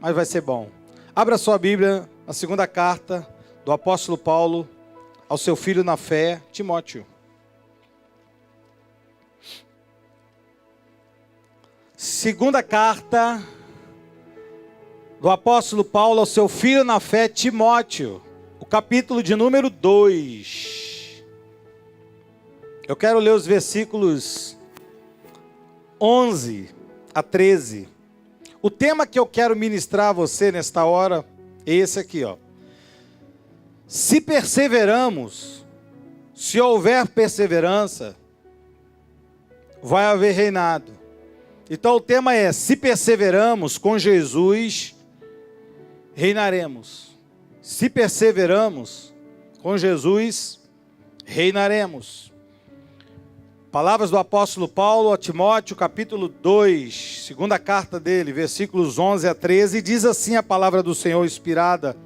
mas vai ser bom. Abra sua Bíblia na segunda carta do apóstolo Paulo ao seu filho na fé, Timóteo. Segunda carta do apóstolo Paulo ao seu filho na fé, Timóteo, o capítulo de número 2. Eu quero ler os versículos 11 a 13. O tema que eu quero ministrar a você nesta hora é esse aqui, ó. Se perseveramos, se houver perseverança, vai haver reinado. Então o tema é: se perseveramos com Jesus, reinaremos. Se perseveramos com Jesus, reinaremos. Palavras do apóstolo Paulo a Timóteo, capítulo 2, segunda carta dele, versículos 11 a 13, diz assim a palavra do Senhor inspirada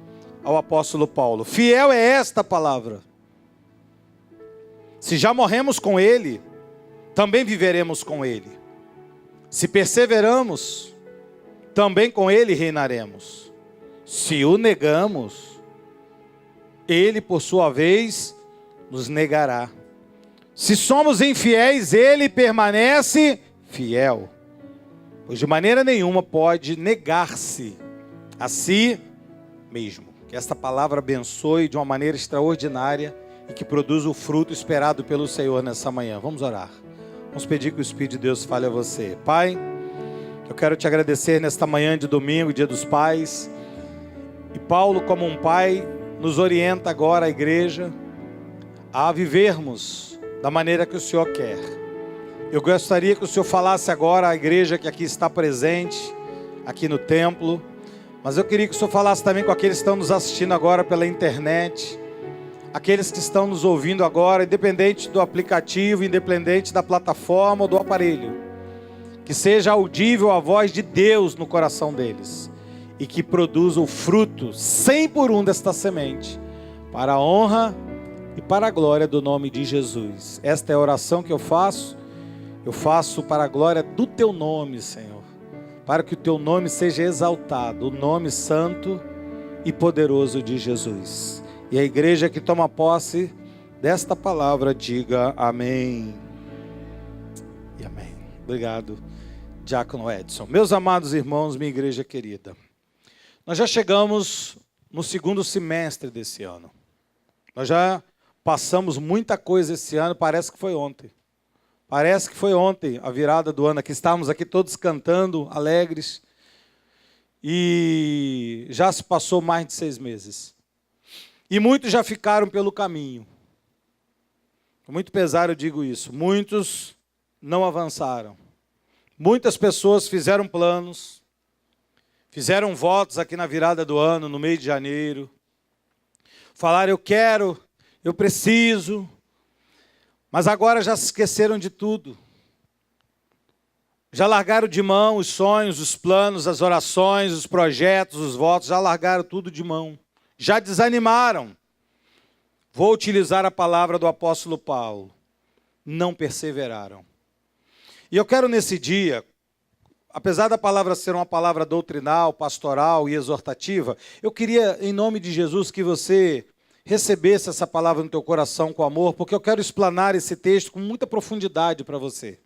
ao apóstolo Paulo: fiel é esta palavra. Se já morremos com ele, também viveremos com ele. Se perseveramos, também com ele reinaremos. Se o negamos, ele por sua vez nos negará. Se somos infiéis, ele permanece fiel, pois de maneira nenhuma pode negar-se a si mesmo. Que esta palavra abençoe de uma maneira extraordinária e que produza o fruto esperado pelo Senhor nessa manhã. Vamos orar. Vamos pedir que o Espírito de Deus fale a você. Pai, eu quero te agradecer nesta manhã de domingo, dia dos pais. E Paulo, como um pai, nos orienta agora a igreja a vivermos da maneira que o Senhor quer. Eu gostaria que o Senhor falasse agora à igreja que aqui está presente, aqui no templo, mas eu queria que o Senhor falasse também com aqueles que estão nos assistindo agora pela internet, aqueles que estão nos ouvindo agora, independente do aplicativo, independente da plataforma ou do aparelho, que seja audível a voz de Deus no coração deles, e que produza o fruto 100 por 1 desta semente, para a honra e para a glória do nome de Jesus. Esta é a oração que eu faço para a glória do teu nome, Senhor, para que o teu nome seja exaltado, o nome santo e poderoso de Jesus. E a igreja que toma posse desta palavra, diga amém e amém. Obrigado, Diácono Edson. Meus amados irmãos, minha igreja querida, nós já chegamos no segundo semestre desse ano. Nós já passamos muita coisa esse ano, parece que foi ontem. Parece que foi ontem a virada do ano, que estávamos aqui todos cantando, alegres. E já se passou mais de 6 meses. E muitos já ficaram pelo caminho. Com muito pesar eu digo isso. Muitos não avançaram. Muitas pessoas fizeram planos, fizeram votos aqui na virada do ano, no mês de janeiro. Falaram: eu quero, eu preciso, mas agora já se esqueceram de tudo. Já largaram de mão os sonhos, os planos, as orações, os projetos, os votos, já largaram tudo de mão. Já desanimaram. Vou utilizar a palavra do apóstolo Paulo. Não perseveraram. E eu quero nesse dia, apesar da palavra ser uma palavra doutrinal, pastoral e exortativa, eu queria, em nome de Jesus, que você recebesse essa palavra no teu coração com amor, porque eu quero explanar esse texto com muita profundidade para você.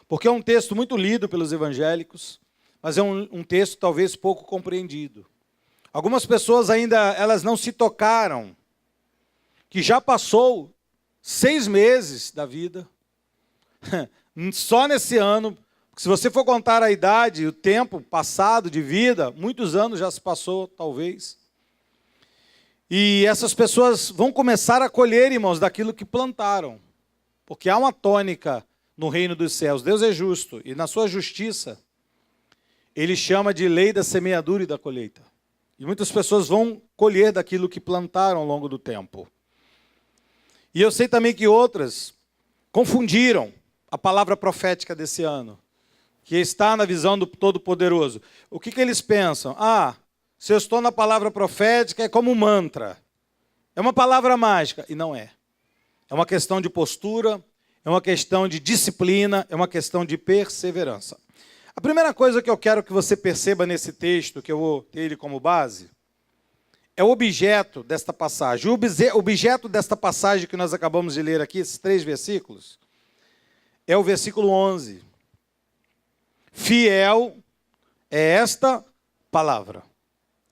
Porque é um texto muito lido pelos evangélicos, mas é um texto talvez pouco compreendido. Algumas pessoas ainda, elas não se tocaram, que já passou 6 meses da vida, só nesse ano, porque se você for contar a idade, o tempo passado de vida, muitos anos já se passou, talvez. E essas pessoas vão começar a colher, irmãos, daquilo que plantaram. Porque há uma tônica no reino dos céus. Deus é justo. E na sua justiça, Ele chama de lei da semeadura e da colheita. E muitas pessoas vão colher daquilo que plantaram ao longo do tempo. E eu sei também que outras confundiram a palavra profética desse ano, que está na visão do Todo-Poderoso. O que eles pensam? Se eu estou na palavra profética, é como um mantra. É uma palavra mágica. E não é. É uma questão de postura, é uma questão de disciplina, é uma questão de perseverança. A primeira coisa que eu quero que você perceba nesse texto, que eu vou ter ele como base, é o objeto desta passagem. O objeto desta passagem que nós acabamos de ler aqui, esses 3 versículos, é o versículo 11. Fiel é esta palavra.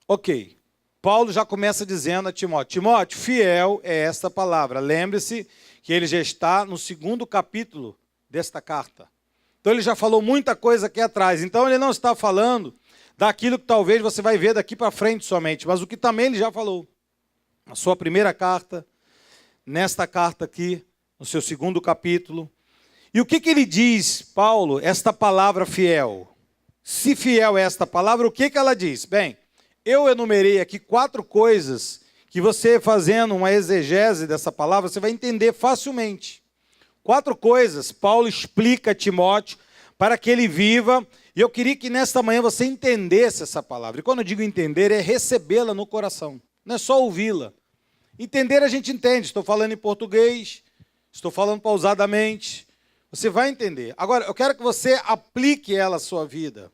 Ok. Paulo já começa dizendo a Timóteo, Timóteo, fiel é esta palavra. Lembre-se que ele já está no 2º capítulo desta carta. Então ele já falou muita coisa aqui atrás. Então ele não está falando daquilo que talvez você vai ver daqui para frente somente, mas o que também ele já falou. Na sua primeira carta, nesta carta aqui, no seu 2º capítulo. E o que ele diz, Paulo, esta palavra fiel? Se fiel é esta palavra, o que ela diz? Bem, eu enumerei aqui 4 coisas que você, fazendo uma exegese dessa palavra, você vai entender facilmente. 4 coisas Paulo explica a Timóteo para que ele viva, e eu queria que nesta manhã você entendesse essa palavra. E quando eu digo entender, é recebê-la no coração, não é só ouvi-la. Entender a gente entende, estou falando em português, estou falando pausadamente, você vai entender. Agora, eu quero que você aplique ela à sua vida.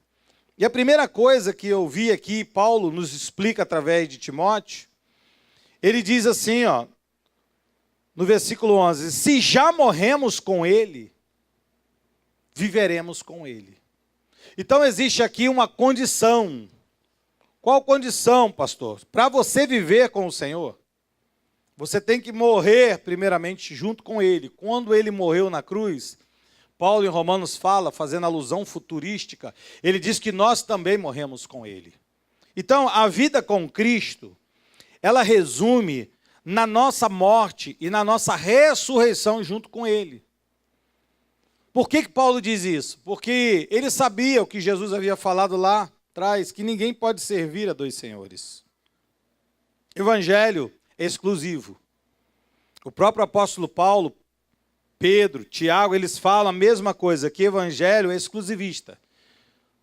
E a primeira coisa que eu vi aqui, Paulo nos explica através de Timóteo, ele diz assim, ó, no versículo 11, se já morremos com ele, viveremos com ele. Então existe aqui uma condição. Qual condição, pastor? Para você viver com o Senhor, você tem que morrer primeiramente junto com ele. Quando ele morreu na cruz, Paulo em Romanos fala, fazendo alusão futurística, ele diz que nós também morremos com ele. Então, a vida com Cristo, ela resume na nossa morte e na nossa ressurreição junto com ele. Por que Paulo diz isso? Porque ele sabia o que Jesus havia falado lá atrás, que ninguém pode servir a 2 senhores. Evangelho é exclusivo. O próprio apóstolo Paulo, Pedro, Tiago, eles falam a mesma coisa, que evangelho é exclusivista.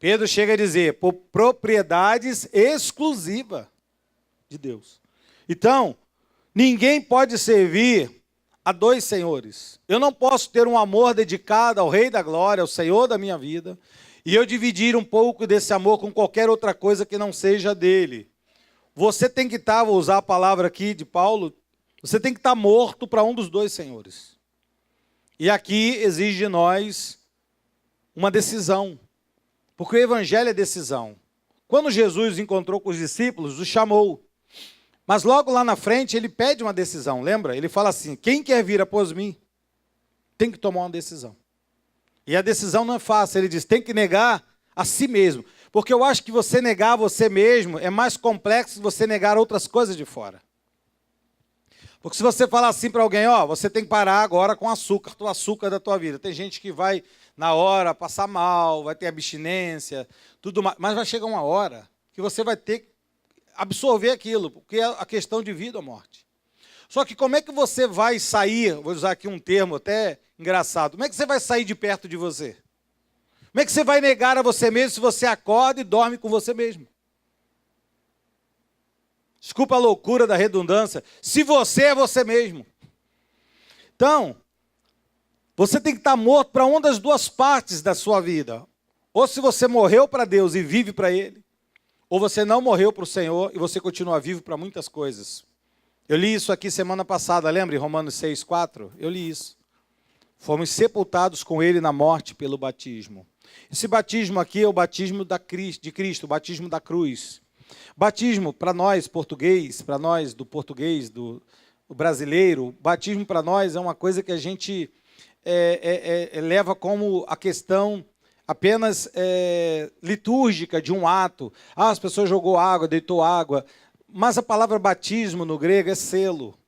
Pedro chega a dizer, por propriedades exclusivas de Deus. Então, ninguém pode servir a 2 senhores. Eu não posso ter um amor dedicado ao Rei da Glória, ao Senhor da minha vida, e eu dividir um pouco desse amor com qualquer outra coisa que não seja dele. Você tem que estar, vou usar a palavra aqui de Paulo, você tem que estar morto para um dos 2 senhores. E aqui exige de nós uma decisão, porque o evangelho é decisão. Quando Jesus encontrou com os discípulos, os chamou. Mas logo lá na frente ele pede uma decisão, lembra? Ele fala assim, quem quer vir após mim, tem que tomar uma decisão. E a decisão não é fácil, ele diz, tem que negar a si mesmo. Porque eu acho que você negar a você mesmo é mais complexo que você negar outras coisas de fora. Porque se você falar assim para alguém, ó, você tem que parar agora com o açúcar da tua vida. Tem gente que vai, na hora, passar mal, vai ter abstinência, tudo mais. Mas vai chegar uma hora que você vai ter que absorver aquilo, porque é a questão de vida ou morte. Só que como é que você vai sair, vou usar aqui um termo até engraçado, como é que você vai sair de perto de você? Como é que você vai negar a você mesmo se você acorda e dorme com você mesmo? Desculpa a loucura da redundância, se você é você mesmo. Então, você tem que estar morto para uma das 2 partes da sua vida. Ou se você morreu para Deus e vive para Ele, ou você não morreu para o Senhor e você continua vivo para muitas coisas. Eu li isso aqui semana passada, lembra em Romanos 6,4? Eu li isso. Fomos sepultados com Ele na morte pelo batismo. Esse batismo aqui é o batismo de Cristo, o batismo da cruz. Batismo, para nós, português, para nós do português, do brasileiro, batismo para nós é uma coisa que a gente leva como a questão apenas litúrgica de um ato. Ah, as pessoas jogou água, deitou água. Mas a palavra batismo no grego é selo.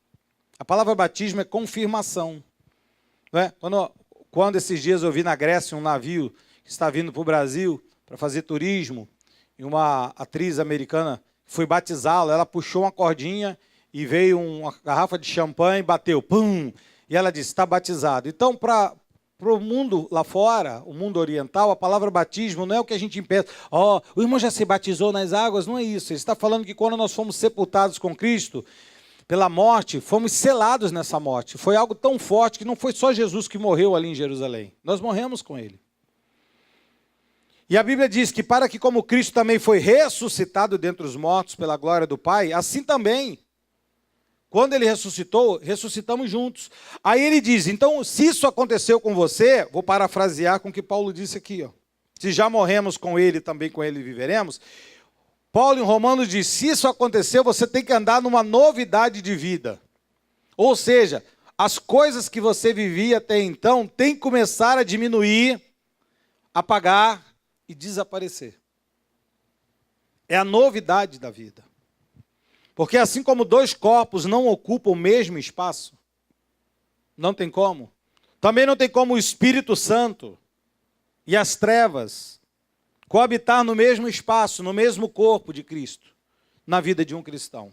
A palavra batismo é confirmação. Não é? Quando esses dias eu vi na Grécia um navio que está vindo para o Brasil para fazer turismo, e uma atriz americana foi batizá-la, ela puxou uma cordinha e veio uma garrafa de champanhe, bateu, pum, e ela disse, está batizado. Então, para o mundo lá fora, o mundo oriental, a palavra batismo não é o que a gente pensa, ó, o irmão já se batizou nas águas, não é isso. Ele está falando que quando nós fomos sepultados com Cristo, pela morte, fomos selados nessa morte. Foi algo tão forte que não foi só Jesus que morreu ali em Jerusalém, nós morremos com Ele. E a Bíblia diz que para que como Cristo também foi ressuscitado dentre os mortos pela glória do Pai, assim também, quando ele ressuscitou, ressuscitamos juntos. Aí ele diz, então, se isso aconteceu com você, vou parafrasear com o que Paulo disse aqui, ó. Se já morremos com ele, também com ele viveremos. Paulo em Romanos diz, se isso aconteceu, você tem que andar numa novidade de vida. Ou seja, as coisas que você vivia até então têm que começar a diminuir, apagar e desaparecer. É a novidade da vida. Porque assim como dois corpos não ocupam o mesmo espaço, não tem como. Também não tem como o Espírito Santo e as trevas coabitar no mesmo espaço, no mesmo corpo de Cristo, na vida de um cristão.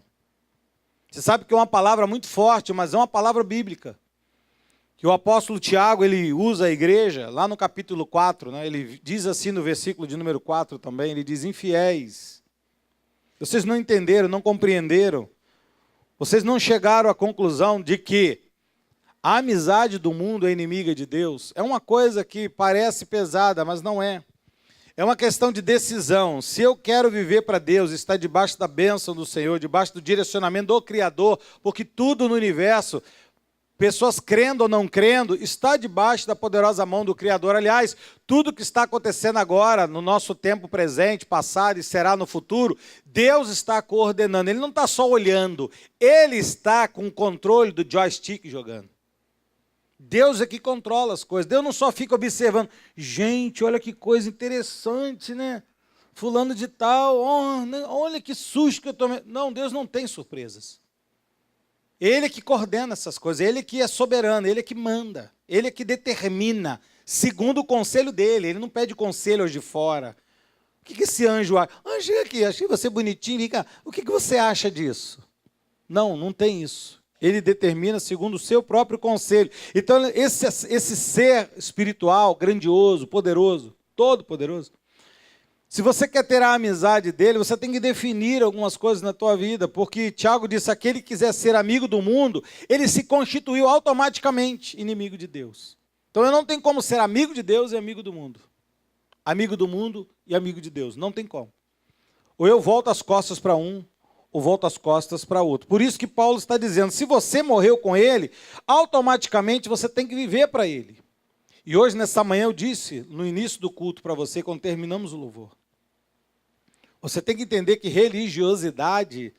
Você sabe que é uma palavra muito forte, mas é uma palavra bíblica. Que o apóstolo Tiago, ele usa a igreja, lá no capítulo 4, né, ele diz assim no versículo de número 4 também, ele diz, infiéis. Vocês não entenderam, não compreenderam. Vocês não chegaram à conclusão de que a amizade do mundo é inimiga de Deus. É uma coisa que parece pesada, mas não é. É uma questão de decisão. Se eu quero viver para Deus, estar debaixo da bênção do Senhor, debaixo do direcionamento do Criador, porque tudo no universo, pessoas crendo ou não crendo, está debaixo da poderosa mão do Criador. Aliás, tudo que está acontecendo agora, no nosso tempo presente, passado e será no futuro, Deus está coordenando. Ele não está só olhando, Ele está com o controle do joystick jogando. Deus é que controla as coisas. Deus não só fica observando. Gente, olha que coisa interessante, né? Fulano de tal, olha que susto que eu tomei. Não, Deus não tem surpresas. Ele é que coordena essas coisas, Ele é que é soberano, Ele é que manda, Ele é que determina, segundo o conselho dEle. Ele não pede conselho de fora. O que esse anjo acha? Anjo, chega aqui, achei você bonitinho, vem cá. O que você acha disso? Não, não tem isso. Ele determina segundo o seu próprio conselho. Então, esse ser espiritual, grandioso, poderoso, todo-poderoso, se você quer ter a amizade dele, você tem que definir algumas coisas na tua vida, porque Tiago disse, aquele que quiser ser amigo do mundo, ele se constituiu automaticamente inimigo de Deus. Então, eu não tenho como ser amigo de Deus e amigo do mundo. Amigo do mundo e amigo de Deus, não tem como. Ou eu volto as costas para um, ou volta as costas para outro. Por isso que Paulo está dizendo, se você morreu com ele, automaticamente você tem que viver para ele. E hoje, nessa manhã, eu disse, no início do culto para você, quando terminamos o louvor, você tem que entender que religiosidade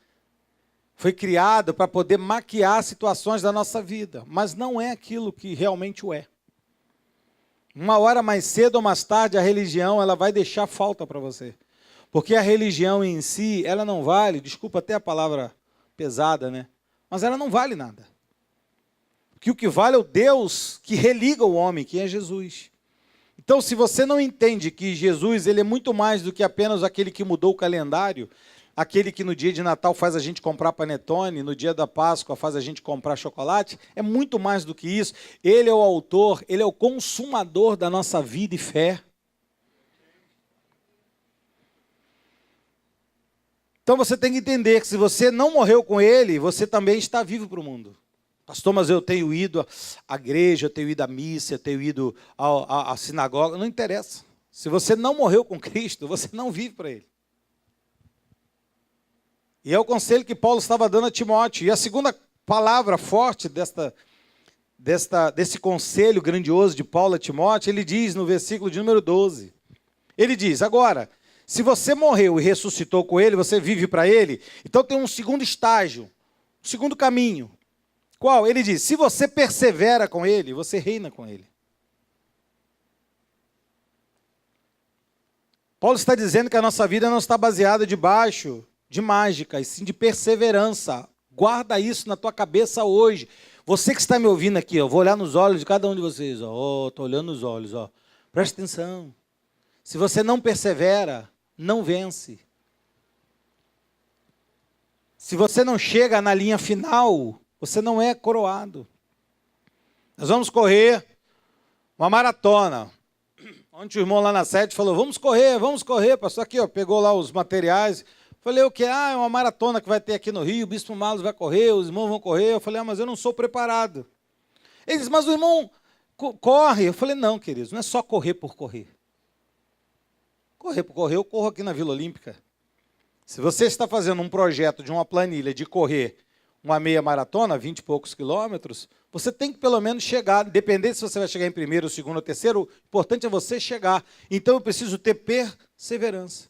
foi criada para poder maquiar situações da nossa vida, mas não é aquilo que realmente o é. Uma hora mais cedo ou mais tarde, a religião ela vai deixar falta para você. Porque a religião em si, ela não vale, desculpa até a palavra pesada, né? Mas ela não vale nada. Porque o que vale é o Deus que religa o homem, que é Jesus. Então, se você não entende que Jesus ele é muito mais do que apenas aquele que mudou o calendário, aquele que no dia de Natal faz a gente comprar panetone, no dia da Páscoa faz a gente comprar chocolate, é muito mais do que isso. Ele é o autor, ele é o consumador da nossa vida e fé. Então você tem que entender que se você não morreu com ele, você também está vivo para o mundo. Pastor, mas eu tenho ido à igreja, eu tenho ido à missa, eu tenho ido à sinagoga, não interessa. Se você não morreu com Cristo, você não vive para ele. E é o conselho que Paulo estava dando a Timóteo. E a segunda palavra forte desse conselho grandioso de Paulo a Timóteo, ele diz no versículo de número 12. Ele diz, agora, se você morreu e ressuscitou com ele, você vive para ele, então tem um segundo estágio, um segundo caminho. Qual? Ele diz, se você persevera com ele, você reina com ele. Paulo está dizendo que a nossa vida não está baseada debaixo de mágica, e sim de perseverança. Guarda isso na tua cabeça hoje. Você que está me ouvindo aqui, eu vou olhar nos olhos de cada um de vocês. Estou olhando nos olhos. Presta atenção. Se você não persevera, não vence. Se você não chega na linha final, você não é coroado. Nós vamos correr uma maratona. Ontem o irmão lá na sede falou, vamos correr, pastor, aqui, pegou lá os materiais. Falei, o que? É uma maratona que vai ter aqui no Rio, o Bispo Marlos vai correr, os irmãos vão correr. Eu falei, mas eu não sou preparado. Ele disse, mas o irmão corre. Eu falei, não, queridos, não é só correr por correr. Correr, eu corro aqui na Vila Olímpica. Se você está fazendo um projeto de uma planilha de correr uma meia maratona, 20 e poucos quilômetros, você tem que pelo menos chegar, independente se você vai chegar em primeiro, segundo ou terceiro, o importante é você chegar. Então eu preciso ter perseverança.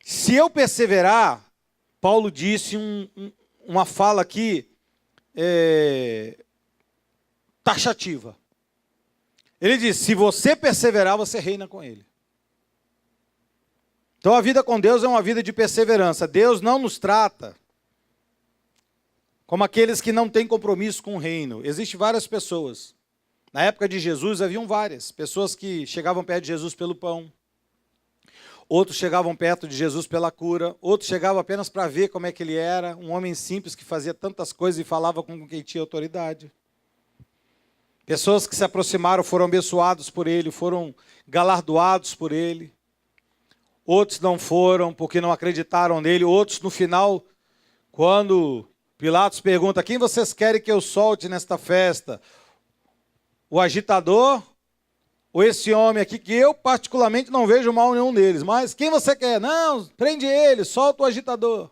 Se eu perseverar, Paulo disse uma fala aqui taxativa. Ele diz, se você perseverar, você reina com ele. Então a vida com Deus é uma vida de perseverança. Deus não nos trata como aqueles que não têm compromisso com o reino. Existem várias pessoas. Na época de Jesus haviam várias. Pessoas que chegavam perto de Jesus pelo pão. Outros chegavam perto de Jesus pela cura. Outros chegavam apenas para ver como é que ele era. Um homem simples que fazia tantas coisas e falava com quem tinha autoridade. Pessoas que se aproximaram foram abençoados por ele, foram galardoados por ele. Outros não foram porque não acreditaram nele. Outros, no final, quando Pilatos pergunta, quem vocês querem que eu solte nesta festa? O agitador ou esse homem aqui, que eu particularmente não vejo mal nenhum deles. Mas quem você quer? Não, prende ele, solta o agitador.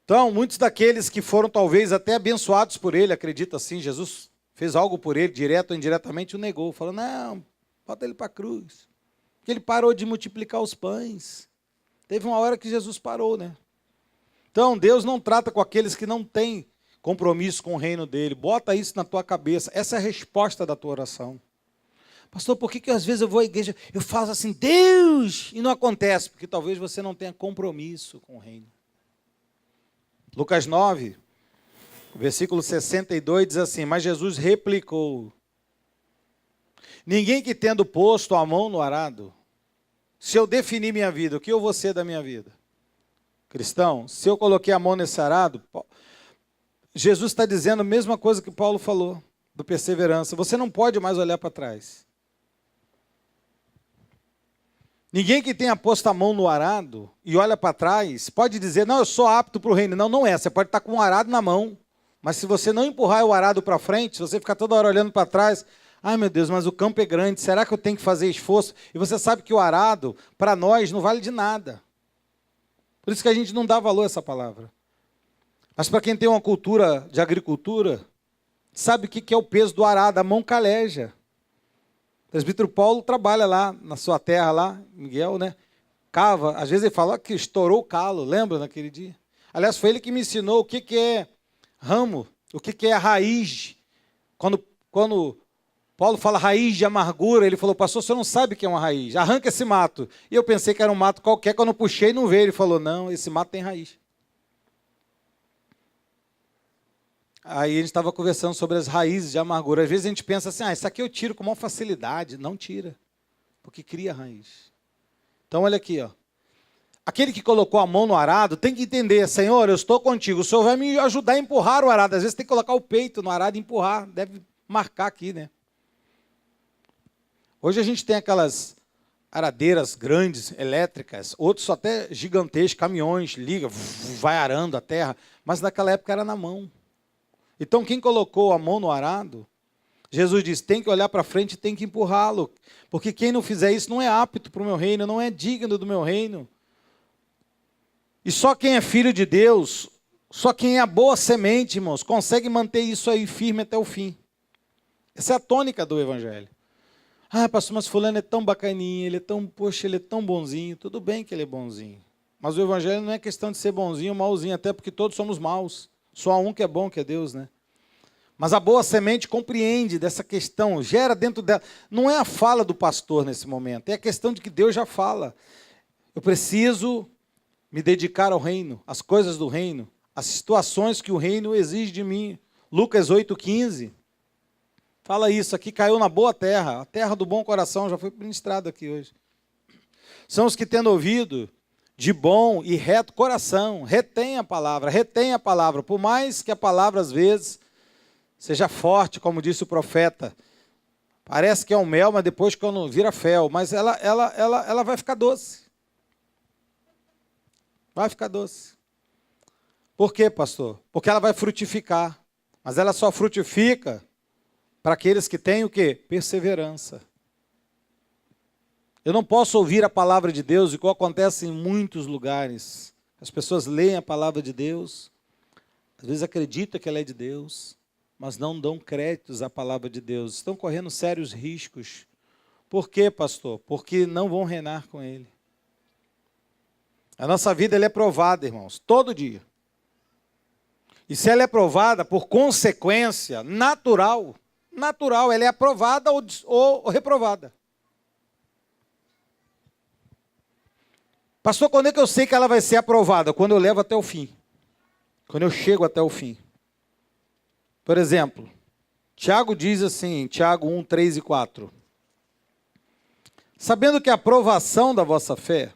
Então, muitos daqueles que foram talvez até abençoados por ele, acredita assim, Jesus fez algo por ele, direto ou indiretamente, o negou. Falou, não, bota ele para a cruz. Porque ele parou de multiplicar os pães. Teve uma hora que Jesus parou, né? Então, Deus não trata com aqueles que não têm compromisso com o reino dele. Bota isso na tua cabeça. Essa é a resposta da tua oração. Pastor, por que às vezes eu vou à igreja, eu falo assim, Deus, e não acontece? Porque talvez você não tenha compromisso com o reino. Lucas 9, versículo 62 diz assim, mas Jesus replicou, ninguém que tendo posto a mão no arado, se eu definir minha vida, o que eu vou ser da minha vida? Cristão, se eu coloquei a mão nesse arado, Jesus está dizendo a mesma coisa que Paulo falou, do perseverança. Você não pode mais olhar para trás. Ninguém que tenha posto a mão no arado e olha para trás, pode dizer, não, eu sou apto para o reino. Não, não é. Você pode estar com um arado na mão, mas se você não empurrar o arado para frente, se você ficar toda hora olhando para trás, ai meu Deus, mas o campo é grande, será que eu tenho que fazer esforço? E você sabe que o arado, para nós, não vale de nada. Por isso que a gente não dá valor a essa palavra. Mas para quem tem uma cultura de agricultura, sabe o que é o peso do arado, a mão caleja. O presbítero Paulo trabalha lá na sua terra, lá, Miguel, né? Cava, às vezes ele fala que estourou o calo, lembra naquele dia? Aliás, foi ele que me ensinou o que é ramo, o que é a raiz. Quando Paulo fala raiz de amargura, ele falou, pastor, você não sabe o que é uma raiz, arranca esse mato. E eu pensei que era um mato qualquer, quando eu puxei não veio, ele falou, não, esse mato tem raiz. Aí a gente estava conversando sobre as raízes de amargura. Às vezes a gente pensa assim, isso aqui eu tiro com maior facilidade. Não tira, porque cria raiz. Então olha aqui, ó. Aquele que colocou a mão no arado tem que entender, Senhor, eu estou contigo, o Senhor vai me ajudar a empurrar o arado. Às vezes tem que colocar o peito no arado e empurrar, deve marcar aqui, né? Hoje a gente tem aquelas aradeiras grandes, elétricas, outros até gigantescos, caminhões, liga, vai arando a terra, mas naquela época era na mão. Então, quem colocou a mão no arado, Jesus diz, tem que olhar para frente e tem que empurrá-lo. Porque quem não fizer isso não é apto para o meu reino, não é digno do meu reino. E só quem é filho de Deus, só quem é a boa semente, irmãos, consegue manter isso aí firme até o fim. Essa é a tônica do Evangelho. Ah, pastor, mas fulano é tão bacaninho, ele é tão bonzinho. Tudo bem que ele é bonzinho. Mas o Evangelho não é questão de ser bonzinho ou malzinho, até porque todos somos maus. Só há um que é bom, que é Deus, né? Mas a boa semente compreende dessa questão, gera dentro dela. Não é a fala do pastor nesse momento, é a questão de que Deus já fala. Eu preciso me dedicar ao reino, às coisas do reino, às situações que o reino exige de mim. Lucas 8,15 fala isso, aqui caiu na boa terra, a terra do bom coração, já foi ministrado aqui hoje. São os que tendo ouvido de bom e reto coração, retém a palavra, por mais que a palavra às vezes seja forte, como disse o profeta, parece que é um mel, mas depois quando vira fel, mas ela vai ficar doce. Vai ficar doce. Por quê, pastor? Porque ela vai frutificar, mas ela só frutifica para aqueles que têm o quê? Perseverança. Eu não posso ouvir a palavra de Deus, igual acontece em muitos lugares. As pessoas leem a palavra de Deus, às vezes acreditam que ela é de Deus, mas não dão créditos à palavra de Deus. Estão correndo sérios riscos. Por quê, pastor? Porque não vão reinar com Ele. A nossa vida ela é provada, irmãos, todo dia. E se ela é provada por consequência natural, ela é aprovada ou reprovada. Pastor, quando é que eu sei que ela vai ser aprovada? Quando eu levo até o fim. Quando eu chego até o fim. Por exemplo, Tiago diz assim, Tiago 1, 3 e 4. Sabendo que a aprovação da vossa fé,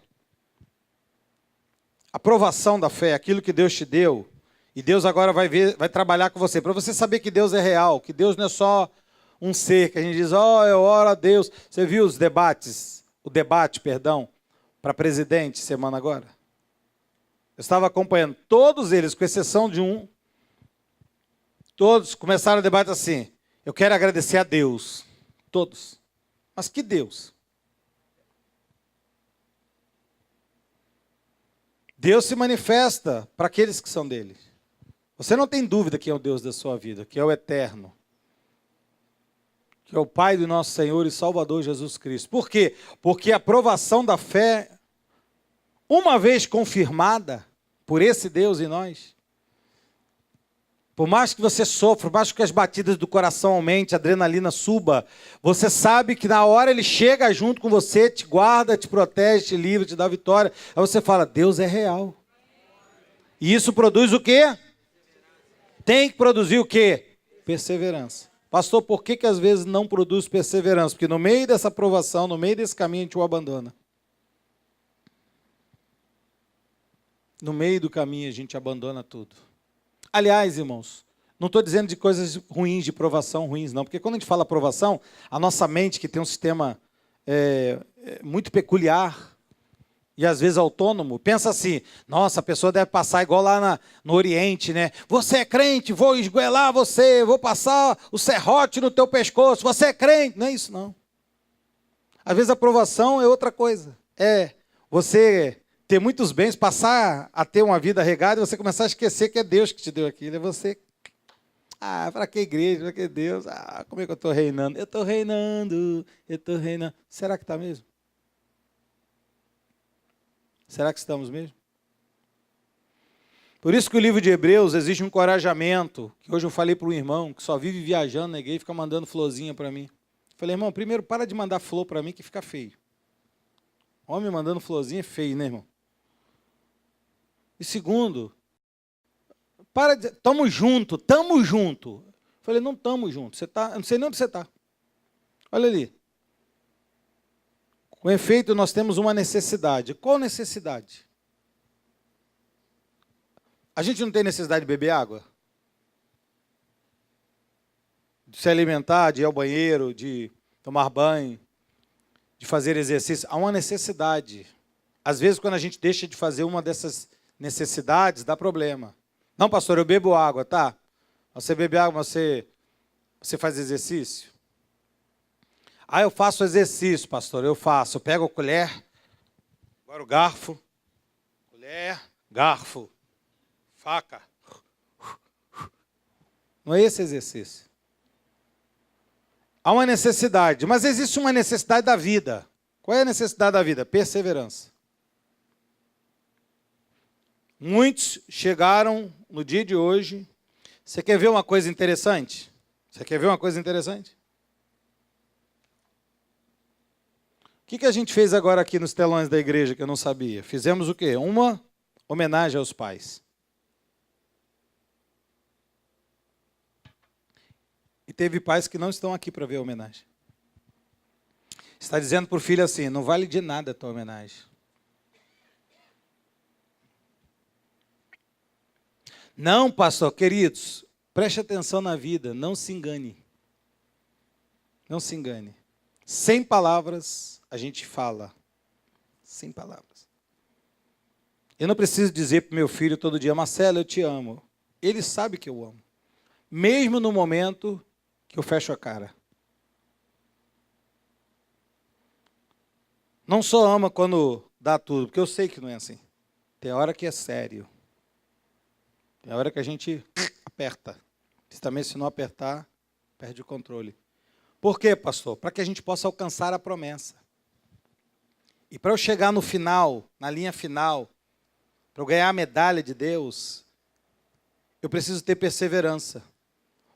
a aprovação da fé, aquilo que Deus te deu, e Deus agora vai trabalhar com você, para você saber que Deus é real, que Deus não é só um ser, que a gente diz, eu oro a Deus. Você viu os debates, para presidente semana agora? Eu estava acompanhando todos eles, com exceção de um. Todos começaram o debate assim, eu quero agradecer a Deus. Todos. Mas que Deus? Deus se manifesta para aqueles que são dele. Você não tem dúvida quem é o Deus da sua vida, que é o eterno. Que é o Pai do nosso Senhor e Salvador Jesus Cristo. Por quê? Porque a aprovação da fé, uma vez confirmada por esse Deus em nós, por mais que você sofra, por mais que as batidas do coração aumentem, a adrenalina suba, você sabe que na hora Ele chega junto com você, te guarda, te protege, te livra, te dá vitória. Aí você fala, Deus é real. E isso produz o quê? Tem que produzir o quê? Perseverança. Pastor, por que às vezes não produz perseverança? Porque no meio dessa aprovação, no meio desse caminho, a gente o abandona. No meio do caminho, a gente abandona tudo. Aliás, irmãos, não estou dizendo de coisas ruins, de provação ruins, não. Porque quando a gente fala provação, a nossa mente, que tem um sistema muito peculiar e às vezes autônomo, pensa assim, nossa, a pessoa deve passar igual lá no Oriente, né? Você é crente, vou esgoelar você, vou passar o serrote no teu pescoço, você é crente. Não é isso, não. Às vezes a provação é outra coisa. É você ter muitos bens, passar a ter uma vida regada e você começar a esquecer que é Deus que te deu aquilo. É você. Para que igreja, para que Deus? Como é que eu estou reinando? Eu estou reinando. Será que está mesmo? Será que estamos mesmo? Por isso que o livro de Hebreus exige um encorajamento, que hoje eu falei para um irmão que só vive viajando na igreja e fica mandando florzinha para mim. Falei, irmão, primeiro para de mandar flor para mim que fica feio. Homem mandando florzinha é feio, né, irmão? E segundo, tamo junto. Falei, não tamo junto. Você tá, eu não sei nem onde você está. Olha ali. Com efeito, nós temos uma necessidade. Qual necessidade? A gente não tem necessidade de beber água? De se alimentar, de ir ao banheiro, de tomar banho, de fazer exercício. Há uma necessidade. Às vezes, quando a gente deixa de fazer uma dessas necessidades, dá problema. Não, pastor, eu bebo água, tá? Você bebe água, você faz exercício? Eu faço exercício, pastor, eu faço. Eu pego a colher, agora o garfo, colher, garfo, faca. Não é esse exercício. Há uma necessidade, mas existe uma necessidade da vida. Qual é a necessidade da vida? Perseverança. Muitos chegaram no dia de hoje. Você quer ver uma coisa interessante? O que a gente fez agora aqui nos telões da igreja que eu não sabia? Fizemos o quê? Uma homenagem aos pais. E teve pais que não estão aqui para ver a homenagem. Está dizendo para o filho assim, não vale de nada a tua homenagem. Não, pastor, queridos, preste atenção na vida, não se engane. Não se engane. Sem palavras, a gente fala. Sem palavras. Eu não preciso dizer para o meu filho todo dia, Marcelo, eu te amo. Ele sabe que eu amo. Mesmo no momento que eu fecho a cara. Não só ama quando dá tudo, porque eu sei que não é assim. Tem hora que é sério. Tem hora que a gente aperta. Também, se não apertar, perde o controle. Por quê, pastor? Para que a gente possa alcançar a promessa. E para eu chegar no final, na linha final, para eu ganhar a medalha de Deus, eu preciso ter perseverança.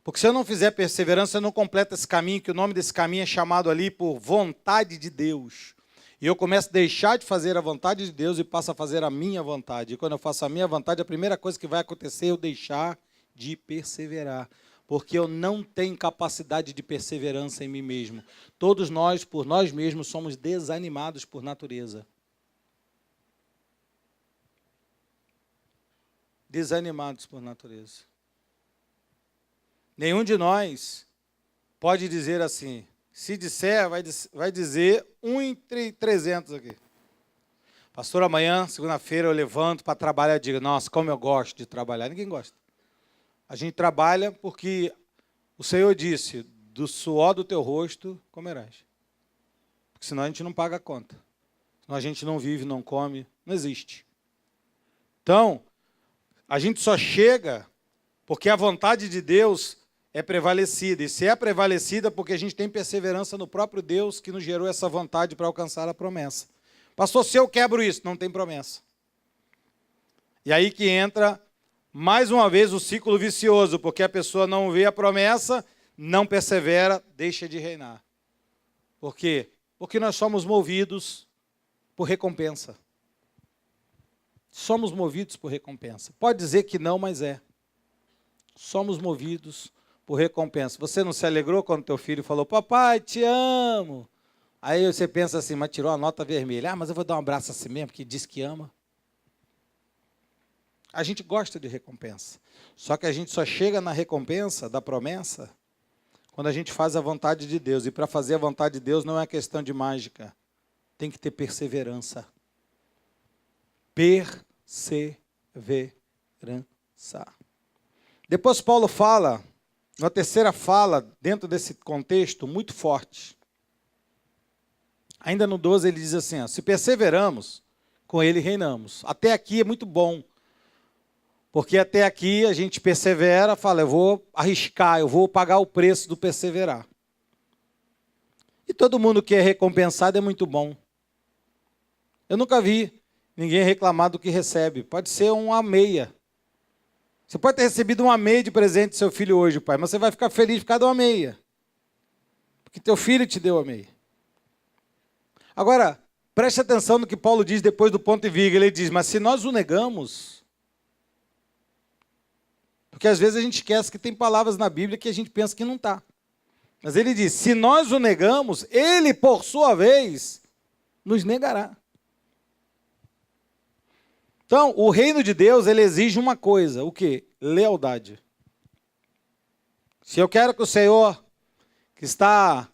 Porque se eu não fizer perseverança, eu não completo esse caminho, que o nome desse caminho é chamado ali por vontade de Deus. E eu começo a deixar de fazer a vontade de Deus e passo a fazer a minha vontade. E quando eu faço a minha vontade, a primeira coisa que vai acontecer é eu deixar de perseverar. Porque eu não tenho capacidade de perseverança em mim mesmo. Todos nós, por nós mesmos, somos desanimados por natureza. Desanimados por natureza. Nenhum de nós pode dizer assim, se disser, vai dizer 1 em 300 aqui. Pastor, amanhã, segunda-feira, eu levanto para trabalhar e digo, nossa, como eu gosto de trabalhar. Ninguém gosta. A gente trabalha porque o Senhor disse, do suor do teu rosto comerás. Porque senão a gente não paga a conta. Senão a gente não vive, não come, não existe. Então, a gente só chega porque a vontade de Deus é prevalecida. E se é prevalecida, porque a gente tem perseverança no próprio Deus que nos gerou essa vontade para alcançar a promessa. Pastor, se eu quebro isso, não tem promessa. E aí que entra, mais uma vez, o ciclo vicioso, porque a pessoa não vê a promessa, não persevera, deixa de reinar. Por quê? Porque nós somos movidos por recompensa. Somos movidos por recompensa. Pode dizer que não, mas é. Somos movidos por recompensa. Você não se alegrou quando teu filho falou, papai, te amo? Aí você pensa assim, mas tirou a nota vermelha. Ah, mas eu vou dar um abraço assim mesmo, porque diz que ama. A gente gosta de recompensa. Só que a gente só chega na recompensa da promessa quando a gente faz a vontade de Deus. E para fazer a vontade de Deus não é questão de mágica. Tem que ter perseverança. Perseverança. Depois Paulo fala, uma terceira fala, dentro desse contexto, muito forte. Ainda no 12 ele diz assim, ó, se perseveramos, com ele reinamos. Até aqui é muito bom. Porque até aqui a gente persevera, fala, eu vou arriscar, eu vou pagar o preço do perseverar. E todo mundo que é recompensado é muito bom. Eu nunca vi ninguém reclamar do que recebe. Pode ser uma meia. Você pode ter recebido uma meia de presente do seu filho hoje, pai, mas você vai ficar feliz por causa de uma meia. Porque teu filho te deu a meia. Agora, preste atenção no que Paulo diz depois do ponto e vírgula. Ele diz, mas se nós o negamos... Porque às vezes a gente esquece que tem palavras na Bíblia que a gente pensa que não está. Mas ele diz, se nós o negamos, ele, por sua vez, nos negará. Então, o reino de Deus, ele exige uma coisa, o quê? Lealdade. Se eu quero que o Senhor, que está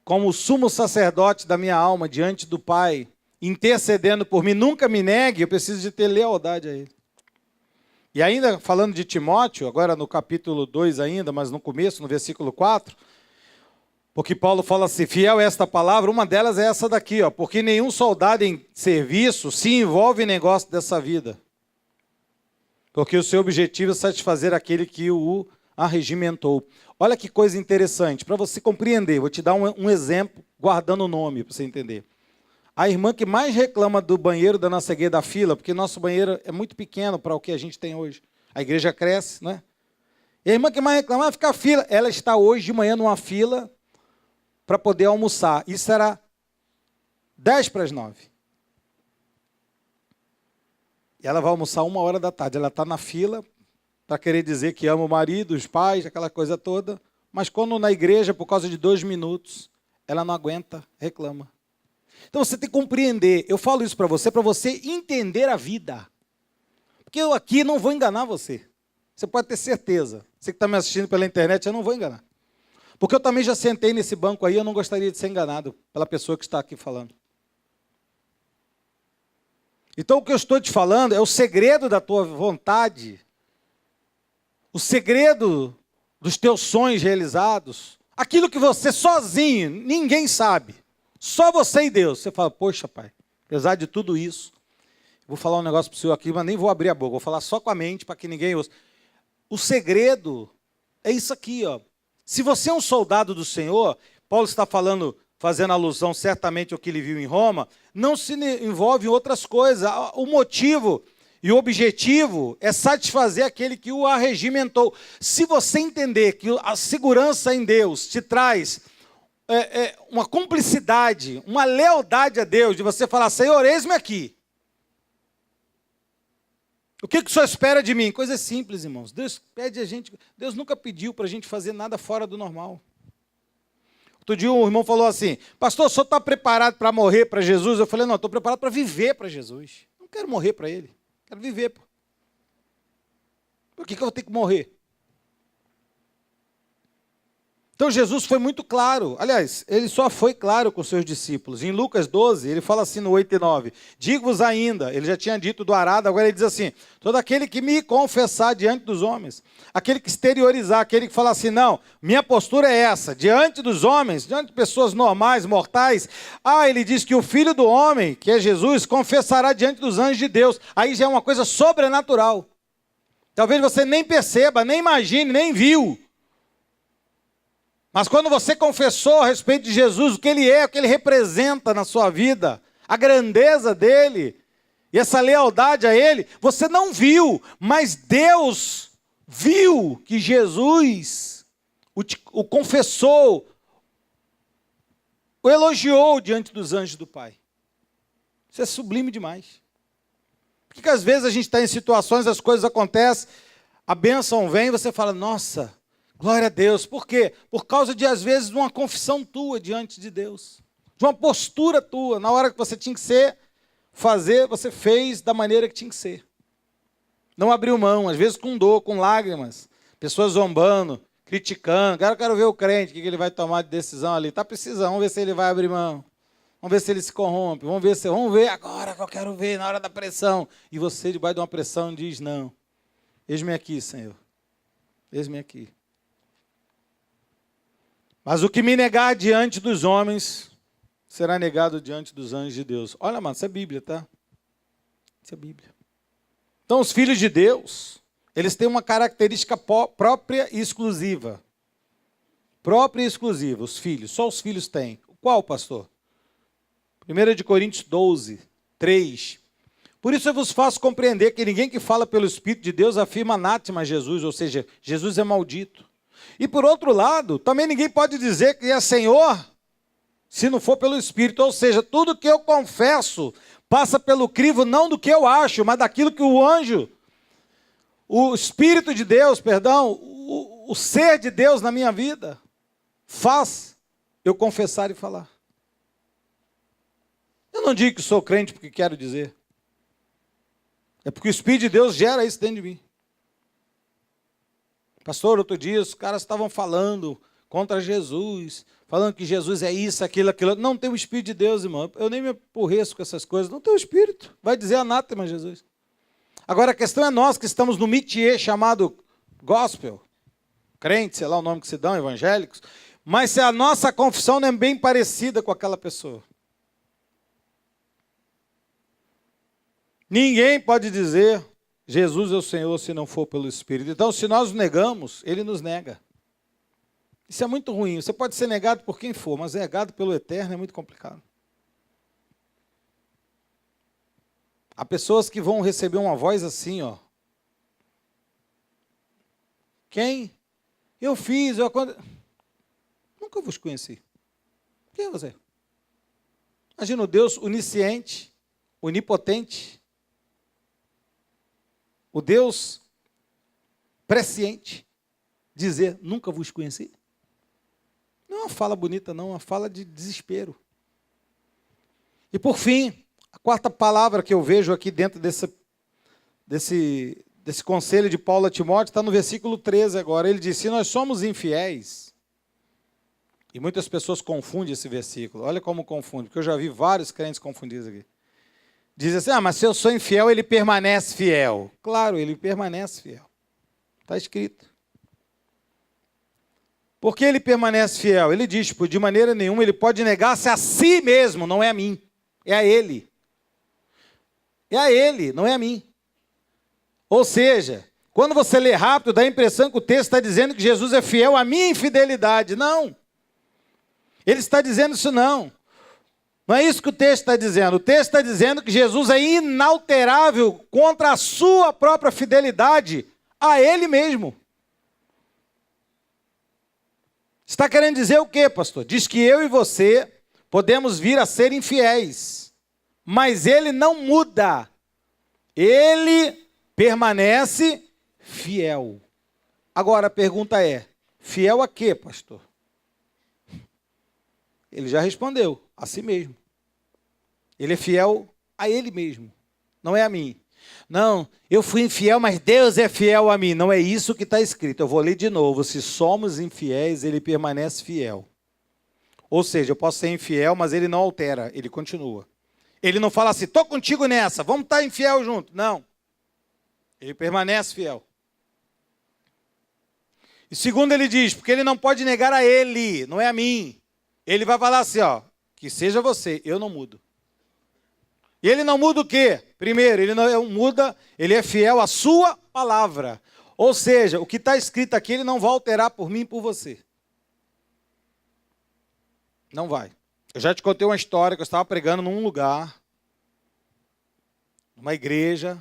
como o sumo sacerdote da minha alma, diante do Pai, intercedendo por mim, nunca me negue, eu preciso de ter lealdade a Ele. E ainda falando de Timóteo, agora no capítulo 2 ainda, mas no começo, no versículo 4, porque Paulo fala assim, fiel a esta palavra, uma delas é essa daqui, ó, porque nenhum soldado em serviço se envolve em negócio dessa vida. Porque o seu objetivo é satisfazer aquele que o arregimentou. Olha que coisa interessante, para você compreender, vou te dar um exemplo, guardando o nome, para você entender. A irmã que mais reclama do banheiro da nossa igreja da fila, porque nosso banheiro é muito pequeno para o que a gente tem hoje. A igreja cresce, né? E a irmã que mais reclama, fica a fila. Ela está hoje de manhã numa fila para poder almoçar. Isso era 8:50. E ela vai almoçar 1h da tarde. Ela está na fila para querer dizer que ama o marido, os pais, aquela coisa toda. Mas quando na igreja, por causa de 2 minutos, ela não aguenta, reclama. Então você tem que compreender, eu falo isso para você entender a vida. Porque eu aqui não vou enganar você. Você pode ter certeza. Você que está me assistindo pela internet, eu não vou enganar. Porque eu também já sentei nesse banco aí, eu não gostaria de ser enganado pela pessoa que está aqui falando. Então o que eu estou te falando é o segredo da tua vontade. O segredo dos teus sonhos realizados, aquilo que você sozinho, ninguém sabe, só você e Deus. Você fala, poxa, pai, apesar de tudo isso, vou falar um negócio para o senhor aqui, mas nem vou abrir a boca, vou falar só com a mente para que ninguém ouça. O segredo é isso aqui, ó. Se você é um soldado do Senhor, Paulo está falando, fazendo alusão certamente ao que ele viu em Roma, não se envolve em outras coisas. O motivo e o objetivo é satisfazer aquele que o arregimentou. Se você entender que a segurança em Deus te traz uma cumplicidade, uma lealdade a Deus, de você falar, Senhor, eis-me aqui. O que o Senhor espera de mim? Coisa simples, irmãos. Deus pede a gente, Deus nunca pediu para a gente fazer nada fora do normal. Outro dia um irmão falou assim, pastor, o senhor está preparado para morrer para Jesus? Eu falei, não, estou preparado para viver para Jesus. Não quero morrer para Ele, quero viver. Por que eu vou ter que morrer? Então Jesus foi muito claro, aliás, ele só foi claro com os seus discípulos. Em Lucas 12, ele fala assim no 8 e 9, digo-vos ainda, ele já tinha dito do arado, agora ele diz assim, todo aquele que me confessar diante dos homens, aquele que exteriorizar, aquele que falar assim, não, minha postura é essa, diante dos homens, diante de pessoas normais, mortais, ele diz que o Filho do Homem, que é Jesus, confessará diante dos anjos de Deus, aí já é uma coisa sobrenatural. Talvez você nem perceba, nem imagine, nem viu. Mas quando você confessou a respeito de Jesus, o que Ele é, o que Ele representa na sua vida, a grandeza dEle, e essa lealdade a Ele, você não viu, mas Deus viu que Jesus o confessou, o elogiou diante dos anjos do Pai. Isso é sublime demais. Por que às vezes a gente está em situações, as coisas acontecem, a bênção vem e você fala, nossa, glória a Deus. Por quê? Por causa de, às vezes, de uma confissão tua diante de Deus. De uma postura tua. Na hora que você tinha que fazer, você fez da maneira que tinha que ser. Não abriu mão, às vezes com dor, com lágrimas. Pessoas zombando, criticando. Cara, eu quero ver o crente, o que ele vai tomar de decisão ali. Está precisando, vamos ver se ele vai abrir mão. Vamos ver se ele se corrompe. Vamos ver agora que eu quero ver, na hora da pressão. E você, debaixo de uma pressão, diz, não. Eis-me aqui, Senhor. Eis-me aqui. Mas o que me negar diante dos homens, será negado diante dos anjos de Deus. Olha, mano, isso é Bíblia, tá? Isso é Bíblia. Então, os filhos de Deus, eles têm uma característica própria e exclusiva. Própria e exclusiva, os filhos. Só os filhos têm. Qual, pastor? 1 Coríntios 12, 3. Por isso eu vos faço compreender que ninguém que fala pelo Espírito de Deus afirma anátema a Jesus, ou seja, Jesus é maldito. E por outro lado, também ninguém pode dizer que é Senhor, se não for pelo Espírito. Ou seja, tudo que eu confesso passa pelo crivo não do que eu acho, mas daquilo que o anjo, o Espírito de Deus, o ser de Deus na minha vida, faz eu confessar e falar. Eu não digo que sou crente porque quero dizer. É porque o Espírito de Deus gera isso dentro de mim. Pastor, outro dia os caras estavam falando contra Jesus, falando que Jesus é isso, aquilo. Não tem o Espírito de Deus, irmão. Eu nem me aborreço com essas coisas. Não tem o Espírito. Vai dizer anátema, Jesus. Agora a questão é nós que estamos no métier chamado gospel, crente, sei lá o nome que se dão, evangélicos, mas se a nossa confissão não é bem parecida com aquela pessoa. Ninguém pode dizer Jesus é o Senhor se não for pelo Espírito. Então, se nós o negamos, Ele nos nega. Isso é muito ruim. Você pode ser negado por quem for, mas negado pelo Eterno é muito complicado. Há pessoas que vão receber uma voz assim, ó. Quem? Eu fiz, Nunca vos conheci. Quem é você? Imagina o Deus onisciente, onipotente, o Deus presciente, dizer, nunca vos conheci. Não é uma fala bonita, não, é uma fala de desespero. E por fim, a quarta palavra que eu vejo aqui dentro desse conselho de Paulo a Timóteo está no versículo 13 agora. Ele diz, se nós somos infiéis, e muitas pessoas confundem esse versículo, olha como confundem, porque eu já vi vários crentes confundidos aqui. Diz assim, mas se eu sou infiel, ele permanece fiel. Claro, ele permanece fiel. Está escrito. Por que ele permanece fiel? Ele diz, tipo, de maneira nenhuma ele pode negar-se a si mesmo, não é a mim, é a ele. É a ele, não é a mim. Ou seja, quando você lê rápido, dá a impressão que o texto está dizendo que Jesus é fiel à minha infidelidade. Não. Ele está dizendo isso não. Não é isso que o texto está dizendo. O texto está dizendo que Jesus é inalterável contra a sua própria fidelidade a ele mesmo. Está querendo dizer o quê, pastor? Diz que eu e você podemos vir a ser infiéis, mas ele não muda. Ele permanece fiel. Agora a pergunta é, fiel a quê, pastor? Ele já respondeu, a si mesmo. Ele é fiel a ele mesmo, não é a mim. Não, eu fui infiel, mas Deus é fiel a mim. Não é isso que está escrito. Eu vou ler de novo. Se somos infiéis, ele permanece fiel. Ou seja, eu posso ser infiel, mas ele não altera, ele continua. Ele não fala assim, estou contigo nessa, vamos estar infiel junto. Não. Ele permanece fiel. E segundo ele diz, porque ele não pode negar a ele, não é a mim. Ele vai falar assim, ó, que seja você, eu não mudo. E ele não muda o quê? Primeiro, ele não muda, ele é fiel à sua palavra. Ou seja, o que está escrito aqui, ele não vai alterar por mim e por você. Não vai. Eu já te contei uma história que eu estava pregando num lugar, numa igreja,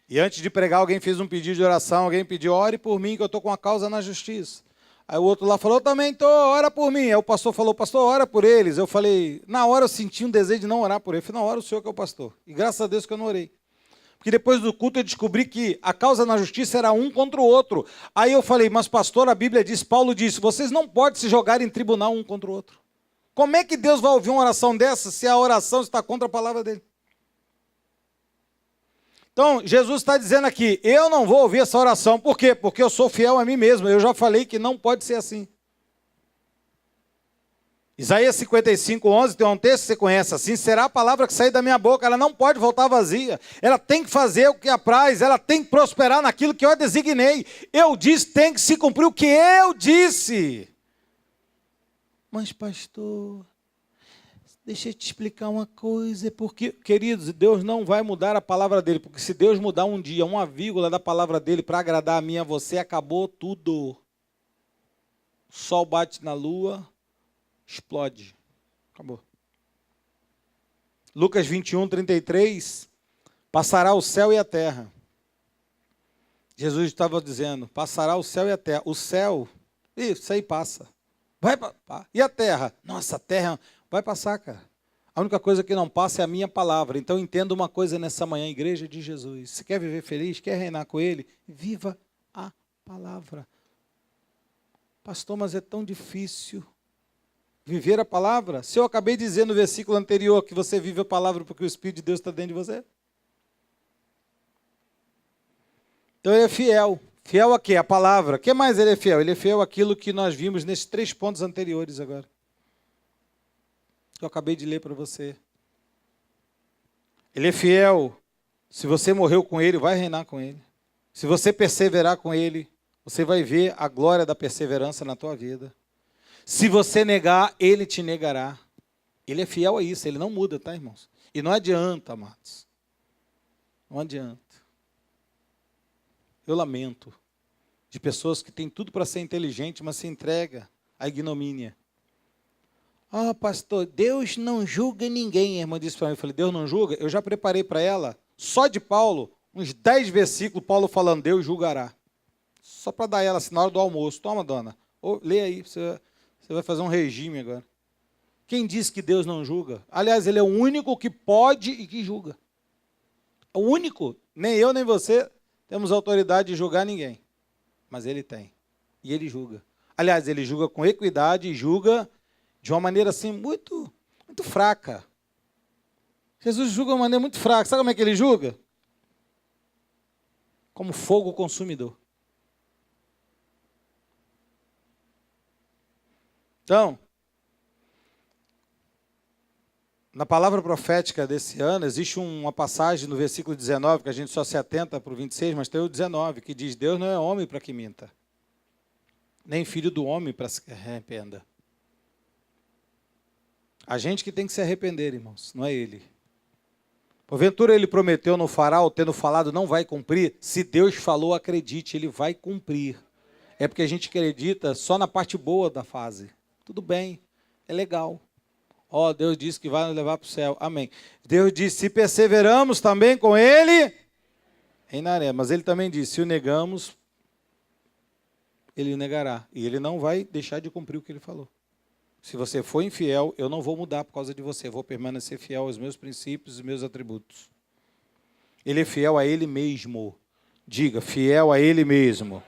e antes de pregar alguém fez um pedido de oração, alguém pediu, ore por mim que eu estou com uma causa na justiça. Aí o outro lá falou, eu também estou, ora por mim. Aí o pastor falou, pastor, ora por eles. Eu falei, na hora eu senti um desejo de não orar por ele. Eu falei, na hora o senhor que é o pastor. E graças a Deus que eu não orei. Porque depois do culto eu descobri que a causa na justiça era um contra o outro. Aí eu falei, mas pastor, a Bíblia diz, Paulo disse, vocês não podem se jogar em tribunal um contra o outro. Como é que Deus vai ouvir uma oração dessa se a oração está contra a palavra dele? Então, Jesus está dizendo aqui, eu não vou ouvir essa oração. Por quê? Porque eu sou fiel a mim mesmo. Eu já falei que não pode ser assim. Isaías 55:11 tem um texto que você conhece assim, será a palavra que sair da minha boca, ela não pode voltar vazia. Ela tem que fazer o que apraz, ela tem que prosperar naquilo que eu a designei. Eu disse, tem que se cumprir o que eu disse. Mas pastor, deixa eu te explicar uma coisa, porque, queridos, Deus não vai mudar a palavra dele, porque se Deus mudar um dia, uma vírgula da palavra dele para agradar a mim e a você, acabou tudo. O sol bate na lua, explode. Acabou. Lucas 21:33, passará o céu e a terra. Jesus estava dizendo, passará o céu e a terra. O céu, isso aí passa. E a terra? Nossa, a terra vai passar, cara. A única coisa que não passa é a minha palavra. Então entenda uma coisa nessa manhã, igreja de Jesus. Se quer viver feliz, quer reinar com ele, viva a palavra. Pastor, mas é tão difícil viver a palavra. Se eu acabei de dizer no versículo anterior que você vive a palavra porque o Espírito de Deus está dentro de você. Então ele é fiel. Fiel a quê? A palavra. O que mais ele é fiel? Ele é fiel àquilo que nós vimos nesses 3 pontos anteriores agora. Que eu acabei de ler para você. Ele é fiel. Se você morreu com ele, vai reinar com ele. Se você perseverar com ele, você vai ver a glória da perseverança na tua vida. Se você negar, ele te negará. Ele é fiel a isso, ele não muda, tá, irmãos? E não adianta, amados. Não adianta. Eu lamento de pessoas que têm tudo para ser inteligente, mas se entrega à ignomínia. Ah, pastor, Deus não julga ninguém, a irmã disse para mim. Eu falei, Deus não julga? Eu já preparei para ela, só de Paulo, uns 10 versículos, Paulo falando, Deus julgará. Só para dar ela assim, na hora do almoço. Toma, dona, lê aí, você vai fazer um regime agora. Quem disse que Deus não julga? Aliás, ele é o único que pode e que julga. O único, nem eu nem você temos autoridade de julgar ninguém. Mas ele tem. E ele julga. Aliás, ele julga com equidade e julga de uma maneira assim muito fraca. Jesus julga de uma maneira muito fraca. Sabe como é que ele julga? Como fogo consumidor. Então, na palavra profética desse ano, existe uma passagem no versículo 19, que a gente só se atenta para o 26, mas tem o 19, que diz, Deus não é homem para que minta. nem filho do homem para se arrependa. A gente que tem que se arrepender, irmãos, não é ele. Porventura ele prometeu, não fará, ou tendo falado, não vai cumprir? Se Deus falou, acredite, ele vai cumprir. É porque a gente acredita só na parte boa da fase. Tudo bem, é legal. Deus disse que vai nos levar para o céu. Amém. Deus disse, se perseveramos também com ele, reinaremos. Mas ele também disse, se o negamos, ele o negará. E ele não vai deixar de cumprir o que ele falou. Se você for infiel, eu não vou mudar por causa de você. Eu vou permanecer fiel aos meus princípios e meus atributos. Ele é fiel a ele mesmo. Diga, fiel a ele mesmo.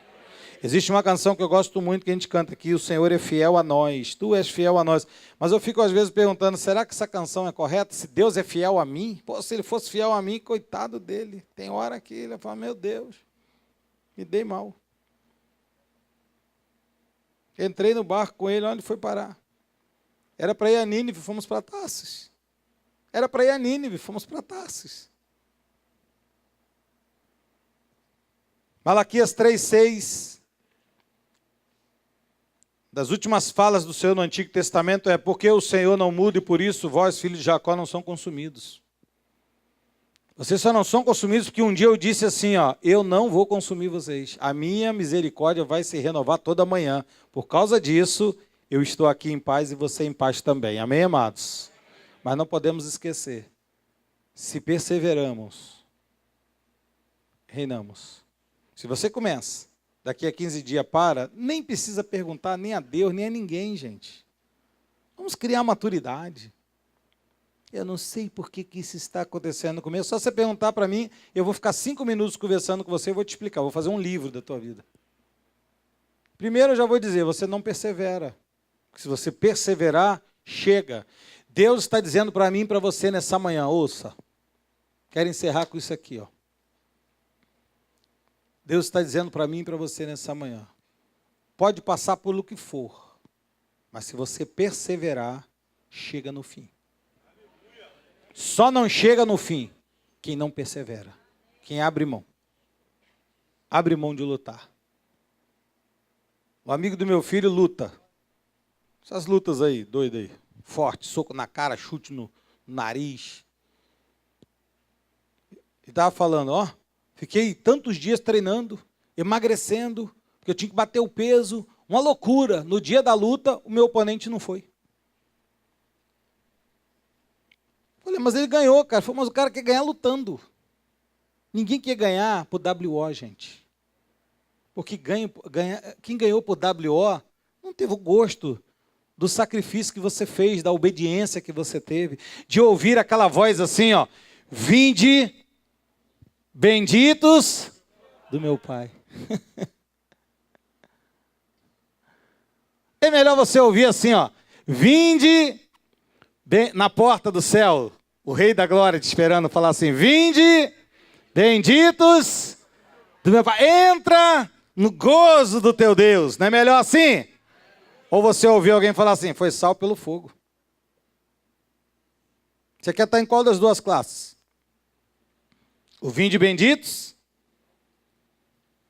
Existe uma canção que eu gosto muito, que a gente canta aqui, o Senhor é fiel a nós, tu és fiel a nós. Mas eu fico às vezes perguntando, será que essa canção é correta? Se Deus é fiel a mim? Pô, se ele fosse fiel a mim, coitado dele. Tem hora que ele fala, meu Deus, me dei mal. Entrei no barco com ele, onde foi parar? Era para ir a Nínive, fomos para Tarsis. Era para ir a Nínive, fomos para Tarsis. Malaquias 3:6. Das últimas falas do Senhor no Antigo Testamento é: porque o Senhor não muda e por isso vós, filhos de Jacó, não são consumidos. Vocês só não são consumidos porque um dia eu disse assim, eu não vou consumir vocês. A minha misericórdia vai se renovar toda manhã. Por causa disso, eu estou aqui em paz e você em paz também. Amém, amados? Mas não podemos esquecer. Se perseveramos, reinamos. Se você começa, daqui a 15 dias nem precisa perguntar nem a Deus, nem a ninguém, gente. Vamos criar maturidade. Eu não sei por que isso está acontecendo comigo. Só você perguntar para mim, eu vou ficar 5 minutos conversando com você e vou te explicar. Vou fazer um livro da tua vida. Primeiro eu já vou dizer, você não persevera. Se você perseverar, chega. Deus está dizendo para mim e para você nessa manhã, ouça. Quero encerrar com isso aqui, Deus está dizendo para mim e para você nessa manhã. Pode passar por o que for, mas se você perseverar, chega no fim. Só não chega no fim quem não persevera, quem abre mão. Abre mão de lutar. O amigo do meu filho luta. Essas lutas aí, doido aí. Forte, soco na cara, chute no nariz. Ele estava falando, fiquei tantos dias treinando, emagrecendo, porque eu tinha que bater o peso. Uma loucura. No dia da luta, o meu oponente não foi. Falei, mas ele ganhou, cara. Mas o cara quer ganhar lutando. Ninguém quer ganhar por WO, gente. Porque quem ganhou por WO não teve o gosto do sacrifício que você fez, da obediência que você teve, de ouvir aquela voz assim, vinde, benditos do meu Pai. É melhor você ouvir assim, vinde, na porta do céu, o Rei da Glória te esperando, falar assim, vinde, benditos do meu Pai. Entra no gozo do teu Deus. Não é melhor assim? Ou você ouviu alguém falar assim, foi salvo pelo fogo. Você quer estar em qual das duas classes? O vinde benditos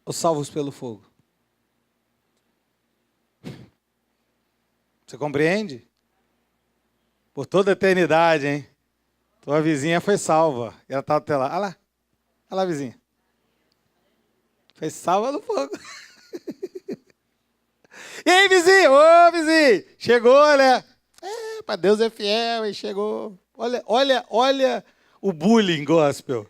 ou salvos pelo fogo? Você compreende? Por toda a eternidade, hein? Tua vizinha foi salva. Ela estava até lá. Olha lá, vizinha. Foi salva no fogo. E aí, vizinho? Ô, vizinho! Chegou, né? Para Deus é fiel, e chegou. Olha o bullying gospel.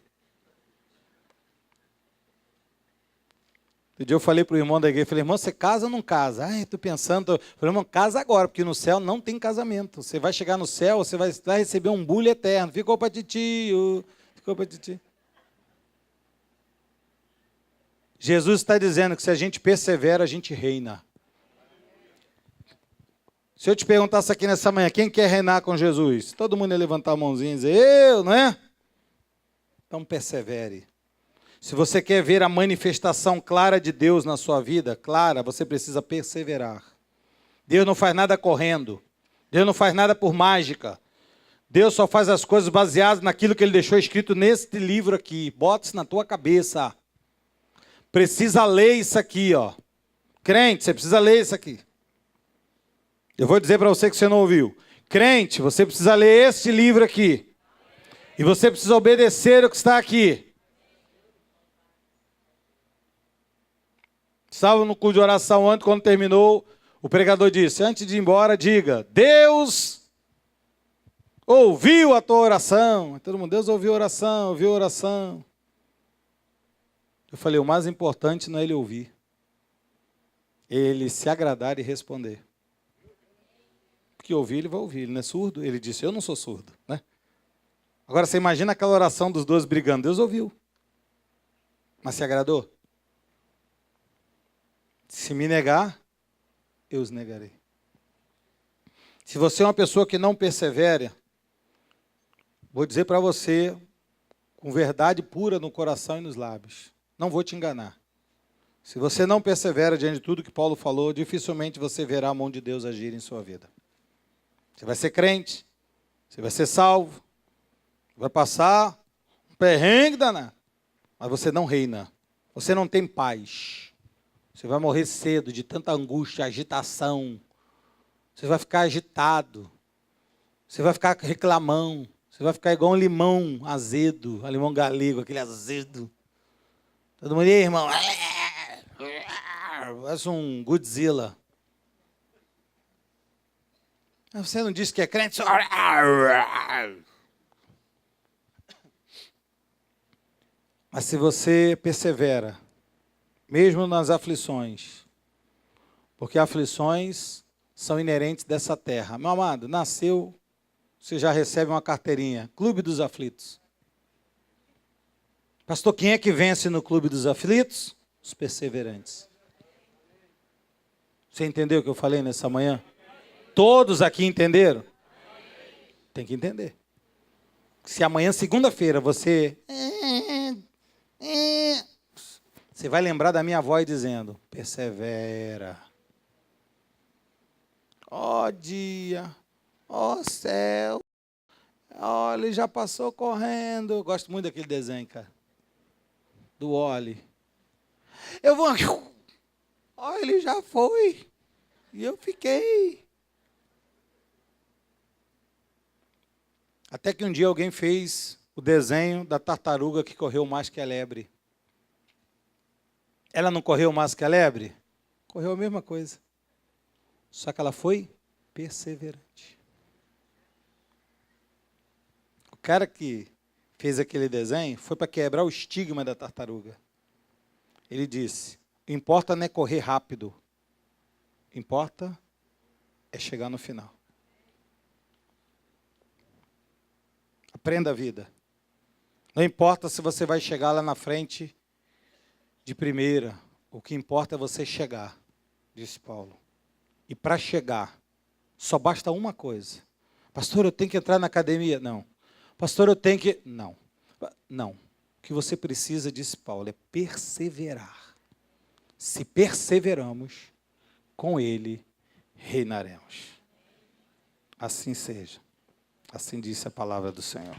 Um dia eu falei para o irmão da igreja, falei, irmão, você casa ou não casa? Estou pensando, falei, irmão, casa agora, porque no céu não tem casamento. Você vai chegar no céu, você vai receber um bullying eterno. Ficou para titio, ficou para titio. Jesus está dizendo que se a gente persevera, a gente reina. Se eu te perguntasse aqui nessa manhã, quem quer reinar com Jesus? Todo mundo ia levantar a mãozinha e dizer, eu, não é? Então persevere. Se você quer ver a manifestação clara de Deus na sua vida, clara, você precisa perseverar. Deus não faz nada correndo. Deus não faz nada por mágica. Deus só faz as coisas baseadas naquilo que Ele deixou escrito neste livro aqui. Bota isso na tua cabeça. Precisa ler isso aqui, Crente, você precisa ler isso aqui. Eu vou dizer para você que você não ouviu. Crente, você precisa ler este livro aqui. E você precisa obedecer o que está aqui. Estava no culto de oração antes, quando terminou, o pregador disse, antes de ir embora, diga, Deus ouviu a tua oração. Todo mundo, Deus ouviu a oração, ouviu a oração. Eu falei, o mais importante não é ele ouvir. Ele se agradar e responder. Porque ouvir, ele vai ouvir. Ele não é surdo? Ele disse, eu não sou surdo, né? Agora, você imagina aquela oração dos dois brigando. Deus ouviu. Mas se agradou? Se me negar, eu os negarei. Se você é uma pessoa que não persevera, vou dizer para você, com verdade pura no coração e nos lábios, não vou te enganar. Se você não persevera diante de tudo que Paulo falou, dificilmente você verá a mão de Deus agir em sua vida. Você vai ser crente, você vai ser salvo, vai passar um perrengue danado, mas você não reina, você não tem paz. Você vai morrer cedo de tanta angústia, agitação. Você vai ficar agitado. Você vai ficar reclamão. Você vai ficar igual um limão azedo, um limão galego, aquele azedo. Todo mundo, e aí, irmão? Parece um Godzilla. Você não disse que é crente? Mas se você persevera, mesmo nas aflições, porque aflições são inerentes dessa terra. Meu amado, nasceu, você já recebe uma carteirinha, Clube dos Aflitos. Pastor, quem é que vence no Clube dos Aflitos? Os perseverantes. Você entendeu o que eu falei nessa manhã? Todos aqui entenderam? Tem que entender. Se amanhã, segunda-feira, você vai lembrar da minha voz dizendo, persevera. Ó dia, ó céu, ó, ele já passou correndo. Eu gosto muito daquele desenho, cara, do Wall-E. Eu vou, ó, ele já foi, e eu fiquei. Até que um dia alguém fez o desenho da tartaruga que correu mais que a lebre. Ela não correu mais que a lebre? Correu a mesma coisa. Só que ela foi perseverante. O cara que fez aquele desenho foi para quebrar o estigma da tartaruga. Ele disse, importa não é correr rápido, importa é chegar no final. Aprenda a vida. Não importa se você vai chegar lá na frente de primeira, o que importa é você chegar, disse Paulo. E para chegar, só basta uma coisa. Pastor, eu tenho que entrar na academia? Não. Pastor, eu tenho que... Não. Não. O que você precisa, disse Paulo, é perseverar. Se perseveramos, com Ele reinaremos. Assim seja. Assim disse a palavra do Senhor.